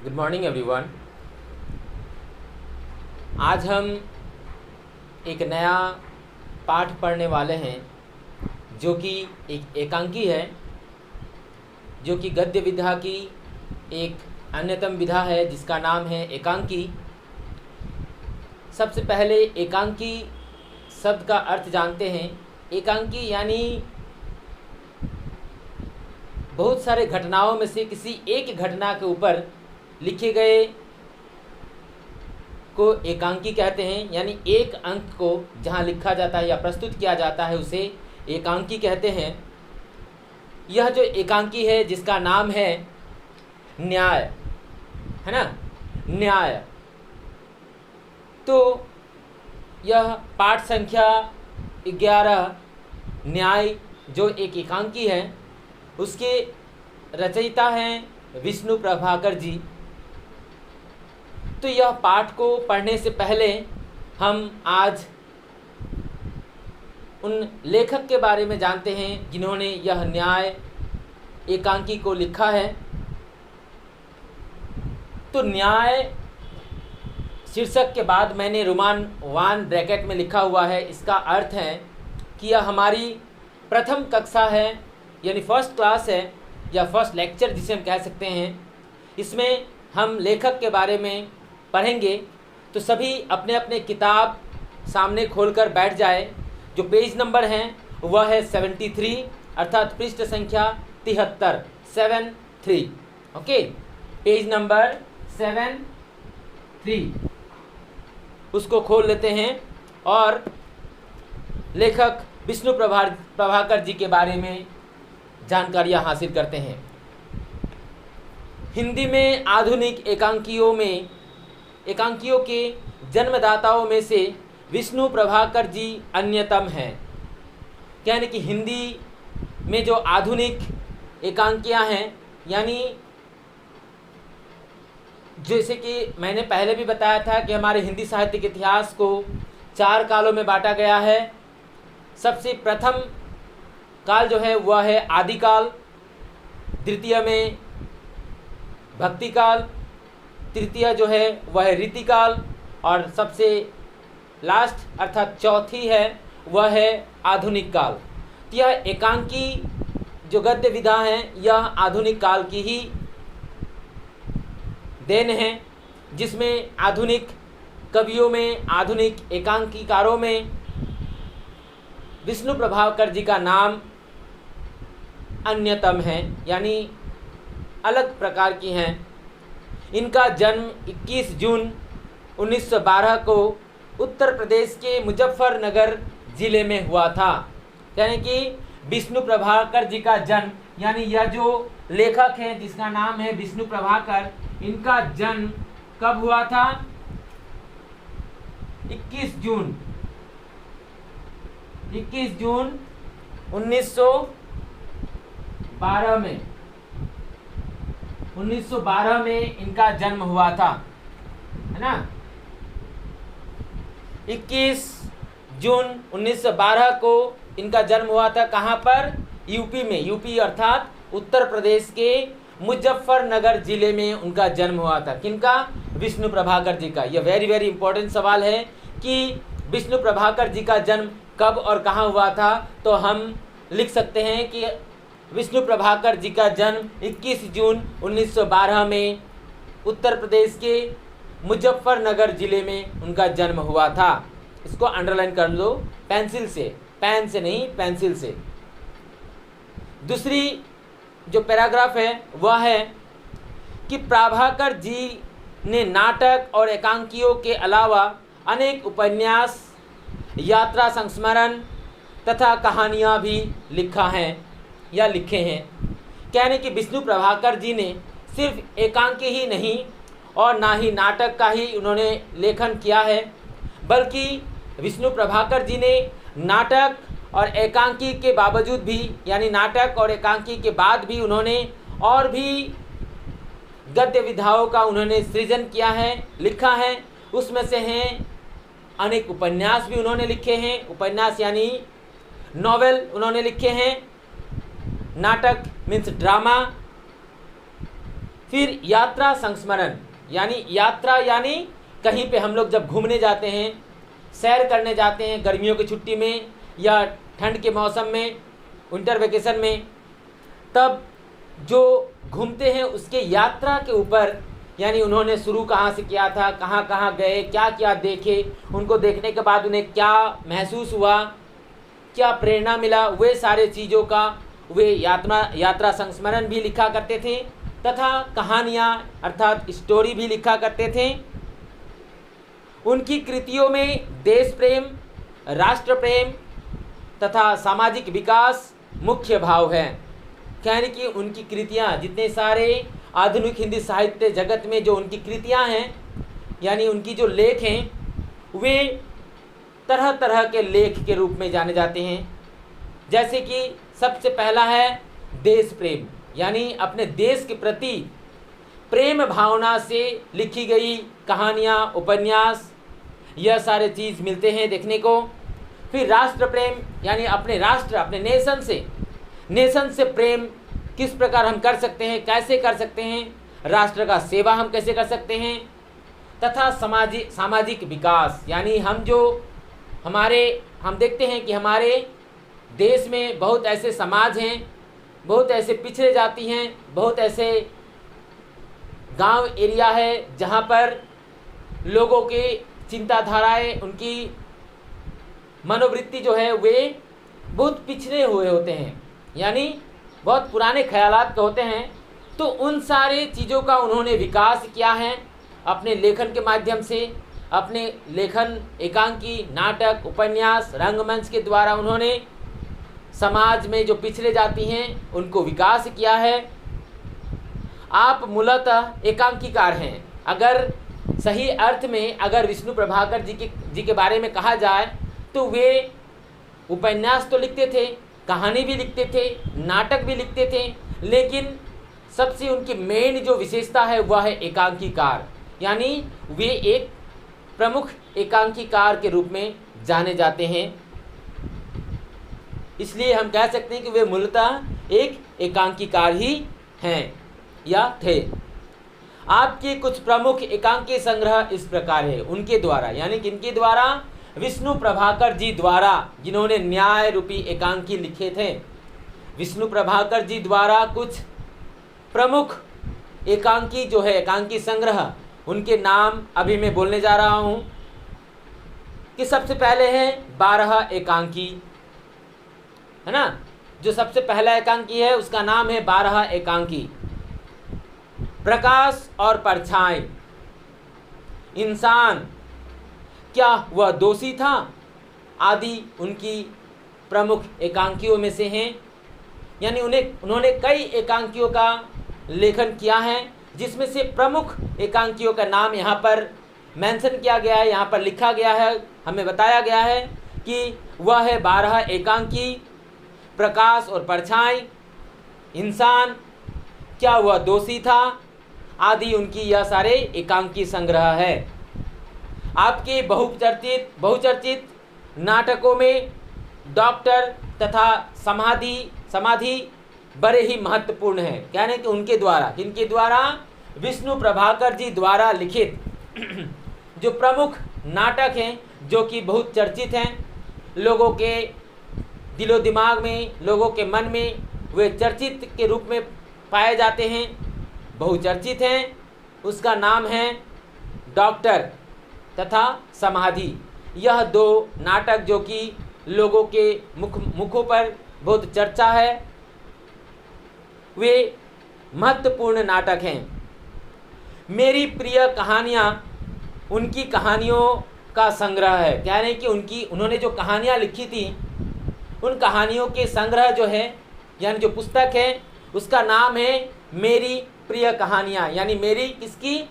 Good morning everyone. आज हम एक नया पाठ पढ़ने वाले हैं जो कि एक एकांकी है, जो कि गद्य विधा की एक अन्यतम विधा है जिसका नाम है एकांकी। सबसे पहले एकांकी शब्द का अर्थ जानते हैं। एकांकी यानी बहुत सारे घटनाओं में से किसी एक घटना के ऊपर लिखे गए को एकांकी कहते हैं। यानी एक अंक को जहाँ लिखा जाता है या प्रस्तुत किया जाता है उसे एकांकी कहते हैं। यह जो एकांकी है जिसका नाम है न्याय, है ना, न्याय। तो यह पाठ संख्या 11 न्याय जो एक एकांकी है उसके रचयिता हैं विष्णु प्रभाकर जी। तो यह पाठ को पढ़ने से पहले हम आज उन लेखक के बारे में जानते हैं जिन्होंने यह न्याय एकांकी को लिखा है। तो न्याय शीर्षक के बाद मैंने रोमान 1 ब्रैकेट में लिखा हुआ है। इसका अर्थ है कि यह हमारी प्रथम कक्षा है, यानी फर्स्ट क्लास है या फर्स्ट लेक्चर जिसे हम कह सकते हैं। इसमें हम लेखक के बारे में पढ़ेंगे। तो सभी अपने अपने किताब सामने खोलकर बैठ जाए। जो पेज नंबर हैं वह है 73, अर्थात पृष्ठ संख्या 73, 73। ओके, पेज नंबर 73 उसको खोल लेते हैं और लेखक विष्णु प्रभाकर जी के बारे में जानकारियाँ हासिल करते हैं। हिंदी में आधुनिक एकांकियों के जन्मदाताओं में से विष्णु प्रभाकर जी अन्यतम हैं। यानी कि हिंदी में जो आधुनिक एकांकियाँ हैं, यानी जैसे कि मैंने पहले भी बताया था कि हमारे हिंदी साहित्य के इतिहास को 4 कालों में बांटा गया है। सबसे प्रथम काल जो है वह है आदिकाल, द्वितीय में भक्ति काल, तृतीय जो है वह है रीतिकाल और सबसे लास्ट अर्थात चौथी है वह है आधुनिक काल। यह एकांकी जो गद्य विधा है यह आधुनिक काल की ही देन है, जिसमें आधुनिक कवियों में, आधुनिक एकांकीकारों में विष्णु प्रभाकर जी का नाम अन्यतम है, यानी अलग प्रकार की हैं। इनका जन्म 21 जून 1912 को उत्तर प्रदेश के मुजफ्फरनगर ज़िले में हुआ था। यानी कि विष्णु प्रभाकर जी का जन्म, यानी यह जो लेखक हैं जिसका नाम है विष्णु प्रभाकर, इनका जन्म कब हुआ था? 21 जून 1912 में 1912 में इनका जन्म हुआ था, है ना। 21 जून 1912 को इनका जन्म हुआ था। कहाँ पर? यूपी में। यूपी अर्थात उत्तर प्रदेश के मुजफ्फरनगर जिले में उनका जन्म हुआ था। किनका? विष्णु प्रभाकर जी का। यह वेरी वेरी इंपॉर्टेंट सवाल है कि विष्णु प्रभाकर जी का जन्म कब और कहाँ हुआ था। तो हम लिख सकते हैं कि विष्णु प्रभाकर जी का जन्म 21 जून 1912 में उत्तर प्रदेश के मुजफ्फरनगर जिले में उनका जन्म हुआ था। इसको अंडरलाइन कर लो पेंसिल से, पेन से नहीं, पेंसिल से। दूसरी जो पैराग्राफ है वह है कि प्रभाकर जी ने नाटक और एकांकियों के अलावा अनेक उपन्यास, यात्रा संस्मरण तथा कहानियाँ भी लिखा है या लिखे हैं। कहने कि विष्णु प्रभाकर जी ने सिर्फ एकांकी ही नहीं और ना ही नाटक का ही उन्होंने लेखन किया है, बल्कि विष्णु प्रभाकर जी ने नाटक और एकांकी के बावजूद भी, यानी नाटक और एकांकी के बाद भी उन्होंने और भी गद्य विधाओं का उन्होंने सृजन किया है, लिखा है। उसमें से हैं अनेक उपन्यास भी उन्होंने लिखे हैं। उपन्यास यानी नॉवेल उन्होंने लिखे हैं। नाटक मीन्स ड्रामा, फिर यात्रा संस्मरण, यानी यात्रा यानी कहीं पे हम लोग जब घूमने जाते हैं, सैर करने जाते हैं गर्मियों की छुट्टी में या ठंड के मौसम में, विंटर वेकेशन में, तब जो घूमते हैं उसके यात्रा के ऊपर, यानी उन्होंने शुरू कहाँ से किया था, कहाँ कहाँ गए, क्या क्या देखे, उनको देखने के बाद उन्हें क्या महसूस हुआ, क्या प्रेरणा मिला, वे सारे चीज़ों का वे यात्रा संस्मरण भी लिखा करते थे तथा कहानियाँ अर्थात स्टोरी भी लिखा करते थे। उनकी कृतियों में देश प्रेम, राष्ट्र प्रेम तथा सामाजिक विकास मुख्य भाव है। कहने कि उनकी कृतियाँ, जितने सारे आधुनिक हिंदी साहित्य जगत में जो उनकी कृतियाँ हैं, यानी उनकी जो लेख हैं, वे तरह तरह के लेख के रूप में जाने जाते हैं। जैसे कि सबसे पहला है देश प्रेम, यानी अपने देश के प्रति प्रेम भावना से लिखी गई कहानियाँ, उपन्यास, यह सारे चीज़ मिलते हैं देखने को। फिर राष्ट्र प्रेम, यानी अपने राष्ट्र, अपने नेशन से प्रेम किस प्रकार हम कर सकते हैं, कैसे कर सकते हैं, राष्ट्र का सेवा हम कैसे कर सकते हैं, तथा सामाजिक विकास, यानी हम देखते हैं कि हमारे देश में बहुत ऐसे समाज हैं, बहुत ऐसे पिछड़े जाति हैं, बहुत ऐसे गांव एरिया है जहां पर लोगों के चिंताधाराएं, उनकी मनोवृत्ति जो है वे बहुत पिछड़े हुए होते हैं, यानी बहुत पुराने ख्यालात के होते हैं। तो उन सारे चीज़ों का उन्होंने विकास किया है अपने लेखन के माध्यम से। अपने लेखन, एकांकी, नाटक, उपन्यास, रंगमंच के द्वारा उन्होंने समाज में जो पिछड़े जाती हैं उनको विकास किया है। आप मूलतः एकांकीकार हैं। अगर सही अर्थ में अगर विष्णु प्रभाकर जी के बारे में कहा जाए तो वे उपन्यास तो लिखते थे, कहानी भी लिखते थे, नाटक भी लिखते थे, लेकिन सबसे उनकी मेन जो विशेषता है वह है एकांकीकार, यानी वे एक प्रमुख एकांकीकार के रूप में जाने जाते हैं। इसलिए हम कह सकते हैं कि वे मूलतः एक एकांकीकार ही हैं या थे। आपके कुछ प्रमुख एकांकी संग्रह इस प्रकार है उनके द्वारा, यानी किनके द्वारा, विष्णु प्रभाकर जी द्वारा, जिन्होंने न्याय रूपी एकांकी लिखे थे। विष्णु प्रभाकर जी द्वारा कुछ प्रमुख एकांकी जो है, एकांकी संग्रह, उनके नाम अभी मैं बोलने जा रहा हूं। कि सबसे पहले है 12 एकांकी, है ना। जो सबसे पहला एकांकी है उसका नाम है 12 एकांकी। प्रकाश और परछाई, इंसान, क्या वह दोषी था, आदि उनकी प्रमुख एकांकियों में से हैं। यानी उन्होंने कई एकांकियों का लेखन किया है, जिसमें से प्रमुख एकांकियों का नाम यहाँ पर मेंशन किया गया है, यहाँ पर लिखा गया है, हमें बताया गया है कि वह है 12 एकांकी, प्रकाश और परछाई, इंसान, क्या वह दोषी था, आदि उनकी यह सारे एकांकी संग्रह है। आपके बहुचर्चित नाटकों में डॉक्टर तथा समाधि बड़े ही महत्वपूर्ण है। कहने कि उनके द्वारा, किनके द्वारा, विष्णु प्रभाकर जी द्वारा लिखित जो प्रमुख नाटक हैं, जो कि बहुत चर्चित हैं, लोगों के दिलो दिमाग में, लोगों के मन में वे चर्चित के रूप में पाए जाते हैं, बहुचर्चित हैं। उसका नाम है डॉक्टर तथा समाधि। यह 2 नाटक जो कि लोगों के मुखों पर बहुत चर्चा है, वे महत्वपूर्ण नाटक हैं। मेरी प्रिय कहानियाँ उनकी कहानियों का संग्रह है। कह रहे हैं कि उन्होंने जो कहानियाँ लिखी थी, उन कहानियों के संग्रह जो है, यानी जो पुस्तक है, उसका नाम है मेरी प्रिय कहानियाँ। यानी मेरी किसकी,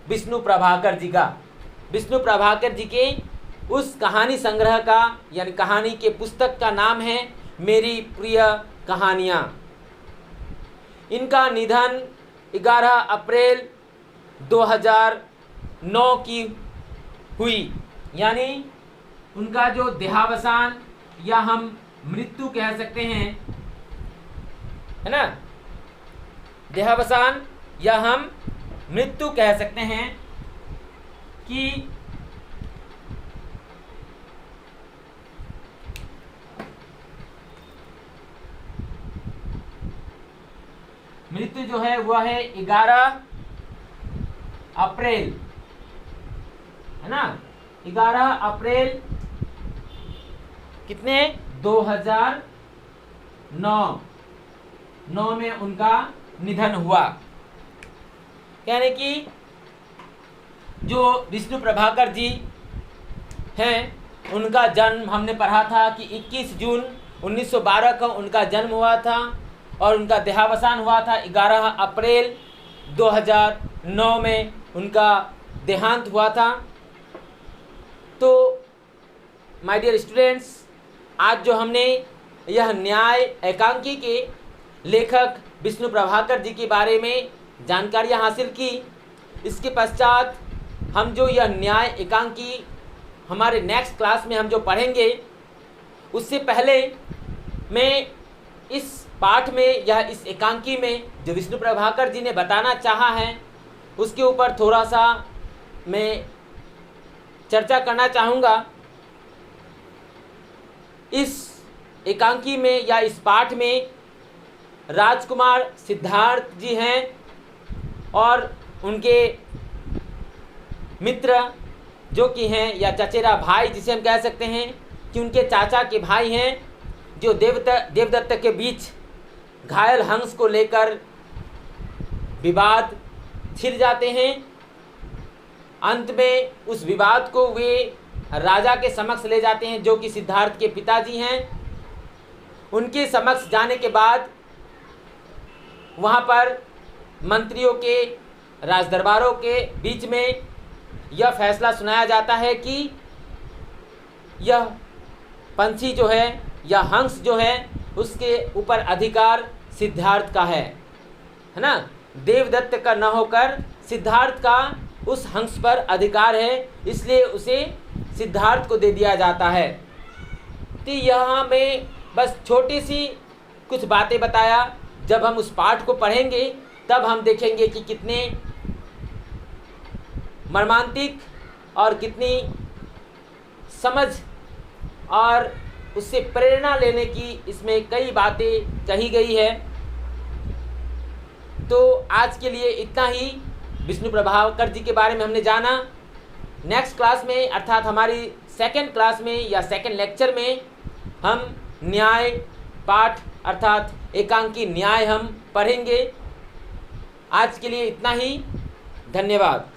विष्णु प्रभाकर जी का। विष्णु प्रभाकर जी के उस कहानी संग्रह का, यानी कहानी के पुस्तक का नाम है मेरी प्रिय कहानियाँ। इनका निधन 11 अप्रैल 2009 की हुई, यानी उनका जो देहावसान या हम मृत्यु कह सकते हैं, है ना, देहावसान या हम मृत्यु कह सकते हैं कि मृत्यु जो है वह है 11 अप्रैल, है ना, 11 अप्रैल कितने 2009 में उनका निधन हुआ। यानी कि जो विष्णु प्रभाकर जी हैं उनका जन्म हमने पढ़ा था कि 21 जून 1912 को उनका जन्म हुआ था और उनका देहावसान हुआ था 11 अप्रैल 2009 में उनका देहांत हुआ था। तो माय डियर स्टूडेंट्स, आज जो हमने यह न्याय एकांकी के लेखक विष्णु प्रभाकर जी के बारे में जानकारियाँ हासिल की, इसके पश्चात हम जो यह न्याय एकांकी हमारे नेक्स्ट क्लास में हम जो पढ़ेंगे, उससे पहले मैं इस पाठ में या इस एकांकी में जो विष्णु प्रभाकर जी ने बताना चाहा है उसके ऊपर थोड़ा सा मैं चर्चा करना चाहूँगा। इस एकांकी में या इस पाठ में राजकुमार सिद्धार्थ जी हैं और उनके मित्र जो कि हैं या चचेरा भाई जिसे हम कह सकते हैं कि उनके चाचा के भाई हैं, जो देवदत्त के बीच घायल हंस को लेकर विवाद छिड़ जाते हैं। अंत में उस विवाद को वे राजा के समक्ष ले जाते हैं जो कि सिद्धार्थ के पिताजी हैं। उनके समक्ष जाने के बाद वहाँ पर मंत्रियों के राजदरबारों के बीच में यह फैसला सुनाया जाता है कि यह पंछी जो है या हंस जो है उसके ऊपर अधिकार सिद्धार्थ का है ना, देवदत्त का न होकर सिद्धार्थ का उस हंस पर अधिकार है, इसलिए उसे सिद्धार्थ को दे दिया जाता है। तो यहाँ मैं बस छोटी सी कुछ बातें बताया। जब हम उस पाठ को पढ़ेंगे तब हम देखेंगे कि कितने मर्मांतिक और कितनी समझ और उससे प्रेरणा लेने की इसमें कई बातें कही गई है। तो आज के लिए इतना ही विष्णु प्रभाकर जी के बारे में हमने जाना। नेक्स्ट क्लास में अर्थात हमारी सेकंड क्लास में या सेकंड लेक्चर में हम न्याय पाठ अर्थात एकांकी न्याय हम पढ़ेंगे। आज के लिए इतना ही, धन्यवाद।